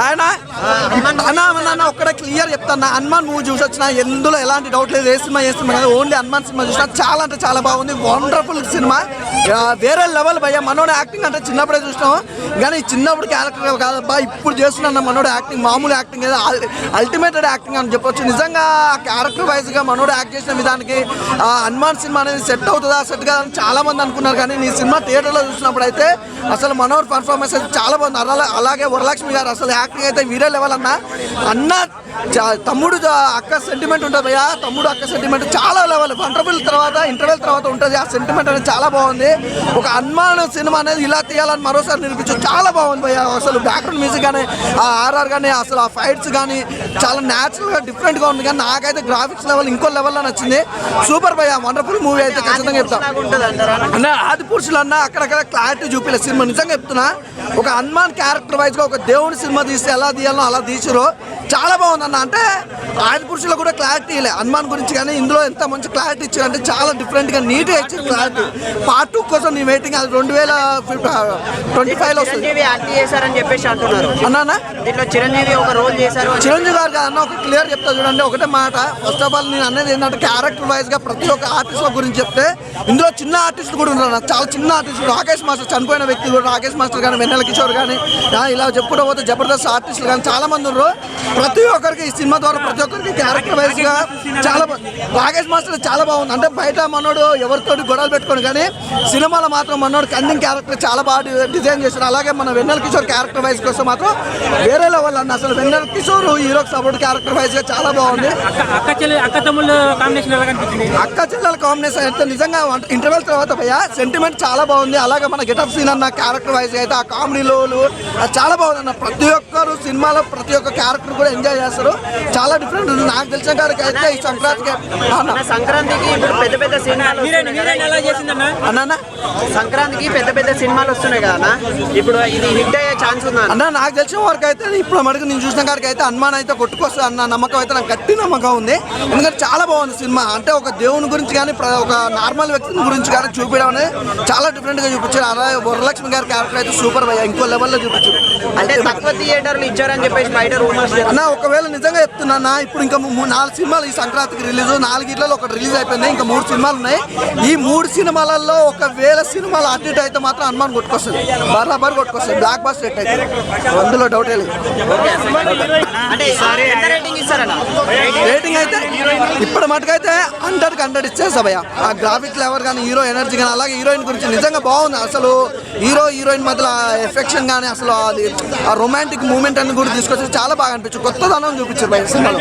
ఆయన అన్న ఒక్కడే క్లియర్ చెప్తాను. హనుమాన్ మూవీ చూసి వచ్చిన ఎందులో ఎలాంటి డౌట్ లేదు. ఏ సినిమా కదా ఓన్లీ హనుమాన్ సినిమా చూసినా చాలా అంటే చాలా బాగుంది. వండర్ఫుల్ సినిమా, వేరే లెవెల్ భయ్య. మనోడు యాక్టింగ్ అంటే చిన్నప్పుడే చూసినాం కానీ చిన్నప్పుడు క్యారెక్టర్ కాదబ్బా, ఇప్పుడు చేస్తున్నా మనోడు యాక్టింగ్ మామూలు యాక్టింగ్ ఏదో అల్టిమేటెడ్ యాక్టింగ్ అని చెప్పొచ్చు. నిజంగా క్యారెక్టర్ వైజ్గా మనోడు యాక్ట్ చేసిన విధానికి హనుమాన్ సినిమా అనేది సెట్ అవుతుందా సెట్ కాదని చాలా మంది అనుకున్నారు. కానీ నీ సినిమా థియేటర్లో చూసినప్పుడు అయితే అసలు మనోహర్ పర్ఫార్మెన్స్ అయితే చాలా బాగుంది. అలాగే వరలక్ష్మి గారు అసలు యాక్టింగ్ అయితే వీరే లెవెల్ అన్న తమ్ముడు అక్క సెంటిమెంట్ ఉంటుంది భయ్య. తమ్ముడు అక్క సెంటిమెంట్ చాలా లెవెల్. వండర్ఫుల్ తర్వాత ఇంటర్వెల్ తర్వాత ఉంటుంది ఆ సెంటిమెంట్ అనేది చాలా బాగుంది. ఒక హనుమాన్ సినిమా అనేది ఇలా తీయాలని మరోసారి నిరూపించు. చాలా బాగుంది భయ్య. అసలు బ్యాక్గ్రౌండ్ మ్యూజిక్ కానీ ఆ ఆర్ఆర్ కానీ అసలు ఆ ఫైట్స్ కానీ చాలా న్యాచురల్గా డిఫరెంట్గా ఉంది. కానీ నాకైతే గ్రాఫిక్స్ లెవెల్ ఇంకో లెవెల్లో నచ్చింది. సూపర్ భయ్య, వండర్ఫుల్ మూవీ అయితే ఖచ్చితంగా చెప్తాను అన్న. ఆది పురుషులు అన్న అక్కడక్కడ క్లారిటీ చూపించలేదు సినిమా. నిజంగా చెప్తున్నా, ఒక హనుమాన్ క్యారెక్టర్ వైజ్గా ఒక దేవుడి సినిమా తీస్తే ఎలా తీయాలో అలా తీసిరో చాలా బాగుంది అన్న. అంటే ఆది పురుషులో కూడా క్లారిటీ లే హనుమాన్ గురించి, కానీ ఇందులో ఎంత మంచి క్లారిటీ ఇచ్చారంటే చాలా డిఫరెంట్గా నీట్గా ఇచ్చింది క్లారిటీ. పార్ట్ 2 కోసం నీ వెయిటింగ్. అది 2025లో వస్తుంది అన్న. చిరంజీవి ఒక రోల్ చేశారు. చిరంజీవి గారు అన్న ఒక క్లియర్ చెప్తా చూడండి. ఒకటే మాట, ఫస్ట్ ఆఫ్ ఆల్ నేను అనేది ఏంటంటే క్యారెక్టర్ వైజ్గా ప్రతి ఒక్క ఆర్టిస్ట్ గురించి చెప్తే ఇందులో చిన్న ఆర్టిస్ట్ కూడా ఉన్నారు. చాలా చిన్న ఆర్టిస్ట్. రాకేష్ మాస్టర్ చనిపోయిన వ్యక్తి కూడా రాకేష్ మాస్టర్ కానీ వెన్నెల కిషోర్ కానీ ఇలా చెప్పుకుంటూ పోతే జబర్దస్త్ ఆర్టిస్టులు కానీ చాలా మంది ఉన్నారు. ప్రతి ఒక్కరికి ఈ సినిమా ద్వారా ప్రతి ఒక్కరికి క్యారెక్టర్ వైజ్గా చాలా రాకేష్ మాస్టర్ చాలా బాగుంది. అంటే బయట మనోడు ఎవరితో గొడవలు పెట్టుకోండి కానీ సినిమాలో మాత్రం మనోడు కన్నింగ్ క్యారెక్టర్ చాలా బాగా డిజైన్ చేశారు. అలాగే మన వెన్నెల కిషోర్ క్యారెక్టర్ వైజ్ కోసం మాత్రం వేరే లెవెల్ అన్న. అసలు వెన్నెల కిషోర్ హీరోకి సపోర్ట్ క్యారెక్టర్ వైజ్గా చాలా బాగుంది. అక్క చెల్లెల కాంబినేషన్ అయితే నిజంగా ఇంటర్వెల్ తర్వాత భయ్య సెంటిమెంట్ చాలా బాగుంది. అలాగే మన గెటప్ సీన్ అన్న క్యారెక్టర్ వైజ్ అయితే ఆ కామెడీలో చాలా బాగుంది అన్న. ప్రతి ఒక్కరు సినిమాలో ప్రతి ఒక్క క్యారెక్టర్ కూడా ఎంజాయ్ చేస్తారు. చాలా డిఫరెంట్ ఉంది. నాకు తెలిసిన కాడికి అయితే ఈ సంక్రాంతికి పెద్ద పెద్ద సినిమాలు అన్న సంక్రాంతికి పెద్ద సినిమాలు వస్తున్నాయి కదా, ఇప్పుడు ఇది హిట్ అయ్యే ఛాన్స్ ఉందా అన్న? నాకు తెలిసిన వరకు అయితే ఇప్పుడు మనకి నేను చూసిన కాడికి అయితే హనుమాన్ అయితే కొట్టుకొస్తుంది అన్న నమ్మకం అయితే నాకు గట్టి నమ్మకం ఉంది. ఎందుకంటే చాలా బాగుంది సినిమా. అంటే ఒక దేవుని గురించి కానీ ఒక నార్మల్ వ్యక్తి గురించి కానీ చూపించడం అనేది చాలా డిఫరెంట్గా చూపించారు. అలాగే వరలక్ష్మి గారి క్యారెక్టర్ అయితే సూపర్ భయ్య, ఇంకో లెవెల్లో చూపించారు. అంటే తక్కువ థియేటర్లు ఇచ్చారని చెప్పేసి బయట రూమర్స్ అన్న. ఒకవేళ నిజంగా చెప్తున్నా, ఇప్పుడు ఇంకా 4 సినిమాలు ఈ సంక్రాంతికి రిలీజ్, 4 ఒకటి రిలీజ్ అయిపోయింది. ఇంకా 3 సినిమాలు ఉన్నాయి. ఈ 3 సినిమాలలో ఒకవేళ సినిమాలు అటు ఇటు అయితే మాత్రం హనుమాన్ కొట్టుకొస్తుంది, బరాబర్ కొట్టుకొస్తుంది. బ్లాక్ బస్టర్ హిట్ అయితే అందులో డౌటే లేదు. రేటింగ్ అయితే ఇప్పటి మటుకైతే 100 ఇచ్చేస్తా భయ్య. ఆ గ్రాఫిక్స్ లెవెల్ కానీ హీరో ఎనర్జీ కానీ అలాగే హీరోయిన్ గురించి నిజంగా బాగుంది. అసలు హీరోయిన్ మధ్యలో ఎఫెక్షన్ కానీ అసలు అది ఆ రొమాంటిక్ మూమెంట్ అని కూడా తీసుకొచ్చి చాలా బాగా అనిపించింది. కొత్తదనం చూపించారు భయ్య సినిమాలో.